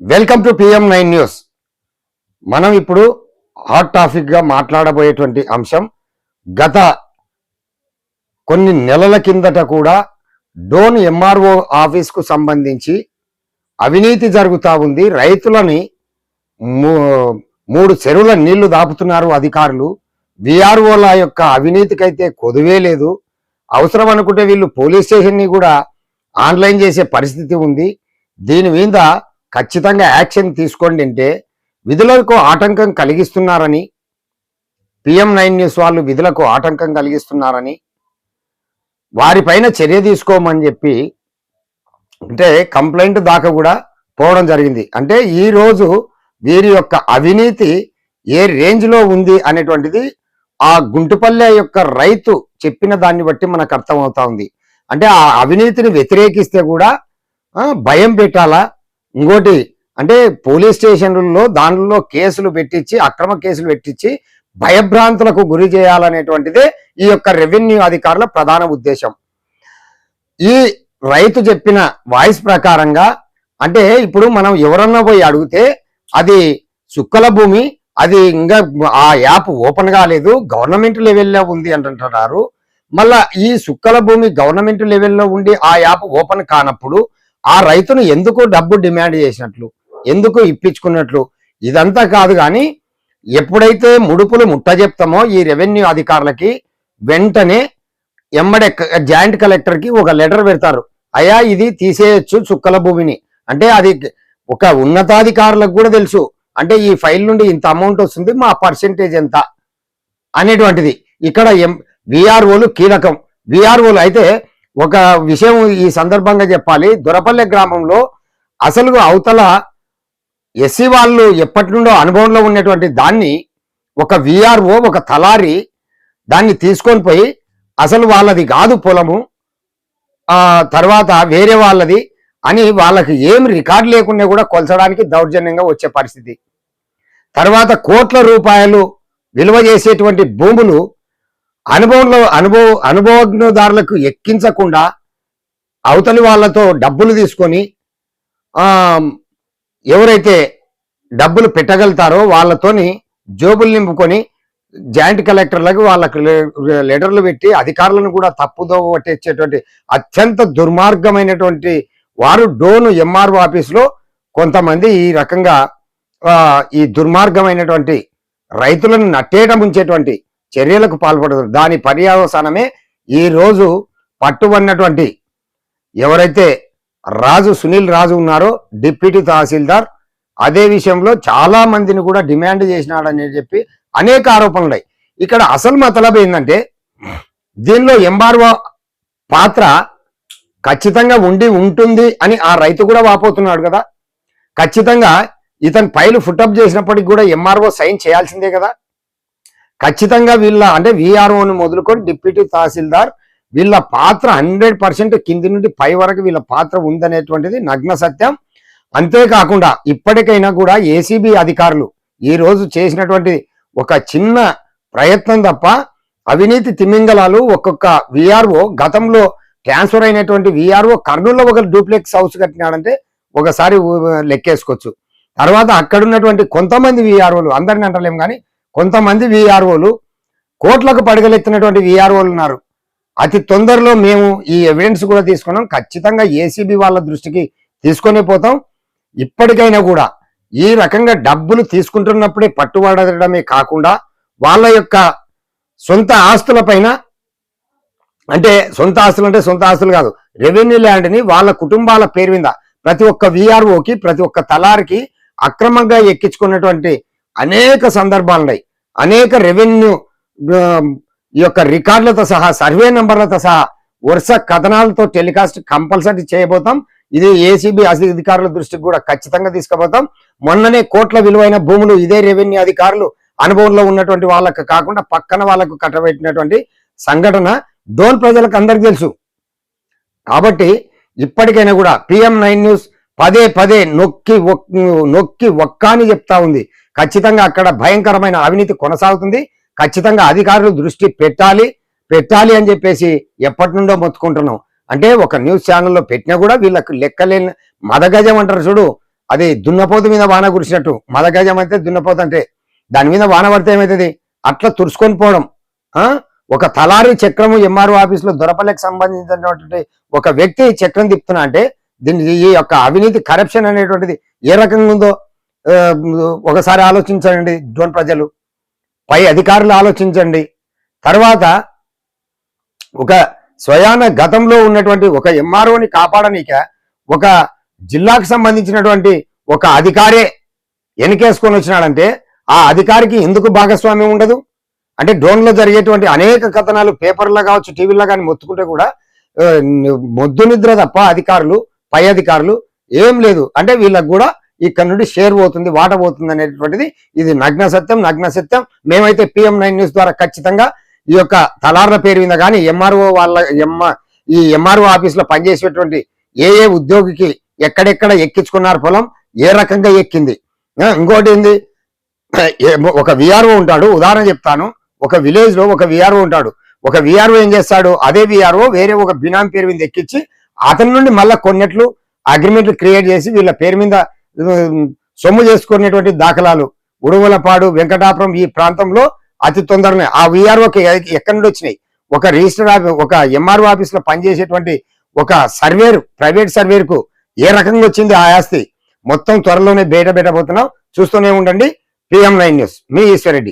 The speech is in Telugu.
Welcome to PM9 news. మనం ఇప్పుడు హాట్ టాపిక్ గా మాట్లాడబోయేటువంటి అంశం, గత కొన్ని నెలల కిందట కూడా డోన్ MRO ఆఫీస్కు సంబంధించి అవినీతి జరుగుతూ ఉంది. రైతులని మూడు చెరువుల నీళ్లు దాపుతున్నారు అధికారులు. VROల యొక్క అవినీతికైతే కొదువే లేదు. అవసరం అనుకుంటే వీళ్ళు పోలీస్ స్టేషన్ని కూడా ఆన్లైన్ చేసే పరిస్థితి ఉంది. దీని మీద ఖచ్చితంగా యాక్షన్ తీసుకోండి అంటే విధులకు ఆటంకం కలిగిస్తున్నారని, PM9 న్యూస్ వాళ్ళు విధులకు ఆటంకం కలిగిస్తున్నారని, వారిపైన చర్య తీసుకోమని చెప్పి అంటే కంప్లైంట్ దాకా కూడా పోవడం జరిగింది. అంటే ఈరోజు వీరి యొక్క అవినీతి ఏ రేంజ్లో ఉంది అనేటువంటిది ఆ గుంటుపల్లె యొక్క రైతు చెప్పిన దాన్ని బట్టి మనకు అర్థమవుతా ఉంది. అంటే ఆ అవినీతిని వ్యతిరేకిస్తే కూడా భయం పెట్టాలా, ఇంకోటి అంటే పోలీస్ స్టేషన్లలో దానిలో కేసులు పెట్టించి, అక్రమ కేసులు పెట్టించి భయభ్రాంతులకు గురి చేయాలనేటువంటిదే ఈ యొక్క రెవెన్యూ అధికారుల ప్రధాన ఉద్దేశం. ఈ రైతు చెప్పిన వాయిస్ ప్రకారంగా అంటే ఇప్పుడు మనం ఎవరన్నా పోయి అడిగితే అది సుక్కల భూమి, అది ఇంకా ఆ యాప్ ఓపెన్ కాలేదు, గవర్నమెంట్ లెవెల్లో ఉంది అంటున్నారు. మళ్ళా ఈ సుక్కల భూమి గవర్నమెంట్ లెవెల్లో ఉండి ఆ యాప్ ఓపెన్ కానప్పుడు ఆ రైతును ఎందుకు డబ్బు డిమాండ్ చేసినట్లు, ఎందుకు ఇప్పించుకున్నట్లు ఇదంతా కాదు. కానీ ఎప్పుడైతే ముడుపులు ముట్ట చెప్తామో ఈ రెవెన్యూ అధికారులకి వెంటనే ఎమ్మడే జాయింట్ కలెక్టర్కి ఒక లెటర్ పెడతారు, అయ్యా ఇది తీసేయచ్చు చుక్కల భూమిని. అంటే అది ఒక ఉన్నతాధికారులకు కూడా తెలుసు, అంటే ఈ ఫైల్ నుండి ఇంత అమౌంట్ వస్తుంది, మా పర్సెంటేజ్ ఎంత అనేటువంటిది. ఇక్కడ VROలు కీలకం. VROలు అయితే ఒక విషయం ఈ సందర్భంగా చెప్పాలి. దొరపల్లె గ్రామంలో అసలు అవతల ఎస్సీ వాళ్ళు ఎప్పటి నుండో అనుభవంలో ఉన్నటువంటి దాన్ని ఒక VRO, ఒక తలారి దాన్ని తీసుకొని పోయి అసలు వాళ్ళది కాదు పొలము, తర్వాత వేరే వాళ్ళది అని వాళ్ళకి ఏం రికార్డు లేకుండా కూడా కొలచడానికి దౌర్జన్యంగా వచ్చే పరిస్థితి. తర్వాత కోట్ల రూపాయలు విలువ చేసేటువంటి భూములు అనుభవజ్ఞదారులకు ఎక్కించకుండా అవతలి వాళ్ళతో డబ్బులు తీసుకొని ఎవరైతే డబ్బులు పెట్టగలుగుతారో వాళ్ళతోని జోబులు నింపుకొని జాయింట్ కలెక్టర్లకు వాళ్ళకు లెటర్లు పెట్టి అధికారులను కూడా తప్పుదో పట్టించేటువంటి అత్యంత దుర్మార్గమైనటువంటి వారు డోన్ MRO ఆఫీసులో కొంతమంది ఈ రకంగా ఈ దుర్మార్గమైనటువంటి రైతులను నట్టేట ముంచేటువంటి చర్యలకు పాల్పడుతున్నారు. దాని పర్యవసానమే ఈ రోజు పట్టుబడినటువంటి ఎవరైతే సునీల్ రాజు ఉన్నారో డిప్యూటీ తహసీల్దార్, అదే విషయంలో చాలా మందిని కూడా డిమాండ్ చేసినాడని చెప్పి అనేక ఆరోపణలు. ఇక్కడ అసలు మతలబ్ ఏంటంటే దీనిలో MRO పాత్ర ఖచ్చితంగా ఉంటుంది అని ఆ రైతు కూడా వాపోతున్నాడు కదా. ఖచ్చితంగా ఇతను ఫైలు ఫుటప్ చేసినప్పటికి కూడా MRO సైన్ చేయాల్సిందే కదా. ఖచ్చితంగా వీళ్ళ అంటే VROను మొదలుకొని డిప్యూటీ తహసీల్దార్ వీళ్ళ పాత్ర 100% కింది నుండి పై వరకు వీళ్ళ పాత్ర ఉందనేటువంటిది నగ్న సత్యం. అంతేకాకుండా ఇప్పటికైనా కూడా ACB అధికారులు ఈ రోజు చేసినటువంటి ఒక చిన్న ప్రయత్నం తప్ప అవినీతి తిమింగలాలు ఒక్కొక్క VRO గతంలో ట్రాన్స్ఫర్ అయినటువంటి VRO కర్నూలులో ఒక డూప్లెక్స్ హౌస్ కట్టినాడంటే ఒకసారి లెక్కేసుకోవచ్చు. తర్వాత అక్కడున్నటువంటి కొంతమంది VROలు, అందరిని అంటలేం కానీ కొంతమంది VROలు కోట్లకు పడగలెత్తినటువంటి VROలు ఉన్నారు. అతి తొందరలో మేము ఈ ఎవిడెన్స్ కూడా తీసుకున్నాం, ఖచ్చితంగా ACB వాళ్ళ దృష్టికి తీసుకొని పోతాం. ఇప్పటికైనా కూడా ఈ రకంగా డబ్బులు తీసుకుంటున్నప్పుడే పట్టుబడడమే కాకుండా వాళ్ళ యొక్క సొంత ఆస్తుల పైన, అంటే సొంత ఆస్తులు కాదు, రెవెన్యూ ల్యాండ్ని వాళ్ళ కుటుంబాల పేరు మీద ప్రతి ఒక్క VROకి ప్రతి ఒక్క తలారికి అక్రమంగా ఎక్కించుకున్నటువంటి అనేక సందర్భాలు ఉన్నాయి. అనేక రెవెన్యూ ఈ యొక్క రికార్డులతో సహా, సర్వే నంబర్లతో సహా వరుస కథనాలతో టెలికాస్ట్ కంపల్సరీ చేయబోతాం. ఇది ACB అధికారుల దృష్టికి కూడా ఖచ్చితంగా తీసుకుపోతాం. మొన్ననే కోట్ల విలువైన భూములు ఇదే రెవెన్యూ అధికారులు అనుభవంలో ఉన్నటువంటి వాళ్ళకు కాకుండా పక్కన వాళ్ళకు కట్టబెట్టినటువంటి సంఘటన డోన్ ప్రజలకు అందరికి తెలుసు. కాబట్టి ఇప్పటికైనా కూడా PM9 న్యూస్ పదే నొక్కి ఒక్కాని చెప్తా ఉంది. ఖచ్చితంగా అక్కడ భయంకరమైన అవినీతి కొనసాగుతుంది. ఖచ్చితంగా అధికారులు దృష్టి పెట్టాలి అని చెప్పేసి ఎప్పటి నుండో మొత్తుకుంటున్నాం. అంటే ఒక న్యూస్ ఛానల్లో పెట్టినా కూడా వీళ్ళకు లెక్కలేని మదగజం అంటారు చూడు, అది దున్నపోతు మీద వాన కురిసినట్టు, మదగజం అయితే దున్నపోతు అంటే దాని మీద వాన పడితే ఏమవుతుంది, అట్లా తుడుచుకొని పోవడం. ఒక తలారి చక్రము ఎంఆర్ఓ ఆఫీసులో దొరపల్లెకి సంబంధించినటువంటి ఒక వ్యక్తి చక్రం తిప్పుతున్నా అంటే దీని ఈ యొక్క అవినీతి కరప్షన్ అనేటువంటిది ఏ రకంగా ఉందో ఒకసారి ఆలోచించండి జోన్ ప్రజలు, పై అధికారులు ఆలోచించండి. తర్వాత ఒక స్వయాన గతంలో ఉన్నటువంటి ఒక ఎంఆర్ఓని కాపాడనీక ఒక జిల్లాకు సంబంధించినటువంటి ఒక అధికారే వెనకేసుకొని వచ్చినాడంటే ఆ అధికారికి ఎందుకు భాగస్వామ్యం ఉండదు? అంటే డ్రోన్లో జరిగేటువంటి అనేక కథనాలు పేపర్లో కావచ్చు, టీవీలో కానీ మొత్తుకుంటే కూడా మొద్దు నిద్ర తప్ప అధికారులు, పై అధికారులు ఏం లేదు. అంటే వీళ్ళకు కూడా ఇక్కడ నుండి షేర్ పోతుంది, వాట పోతుంది అనేటువంటిది ఇది నగ్న సత్యం, నగ్న సత్యం. మేమైతే PM9 న్యూస్ ద్వారా ఖచ్చితంగా ఈ యొక్క తలార్ల పేరు మీద కానీ ఎంఆర్ఓ ఈ ఎంఆర్ఓ ఆఫీస్ లో పనిచేసేటువంటి ఏ ఉద్యోగికి ఎక్కడెక్కడ ఎక్కించుకున్నారు పొలం, ఏ రకంగా ఎక్కింది. ఇంకోటి ఏంది, ఒక విఆర్ఓ ఉంటాడు, ఉదాహరణ చెప్తాను. ఒక విలేజ్ లో ఒక విఆర్ఓ ఉంటాడు. ఒక విఆర్ఓ ఏం చేస్తాడు, అదే విఆర్ఓ వేరే ఒక బినామీ పేరు మీద ఎక్కించి అతని నుండి మళ్ళా కొన్నిట్లు అగ్రిమెంట్లు క్రియేట్ చేసి వీళ్ళ పేరు మీద సొమ్ము చేసుకునేటువంటి దాఖలాలు ఉడువలపాడు, వెంకటాపురం ఈ ప్రాంతంలో అతి తొందరనే ఆ విఆర్ఓకి ఎక్కడి నుండి వచ్చినాయి. ఒక రిజిస్టర్ ఒక ఎంఆర్ఓ ఆఫీస్ లో పనిచేసేటువంటి ఒక సర్వేర్, ప్రైవేట్ సర్వేర్ కు ఏ రకంగా వచ్చింది ఆ ఆస్తి మొత్తం త్వరలోనే బయట పెట్టబోతున్నాం. చూస్తూనే ఉండండి PM9 న్యూస్. మీ ఈశ్వరెడ్డి.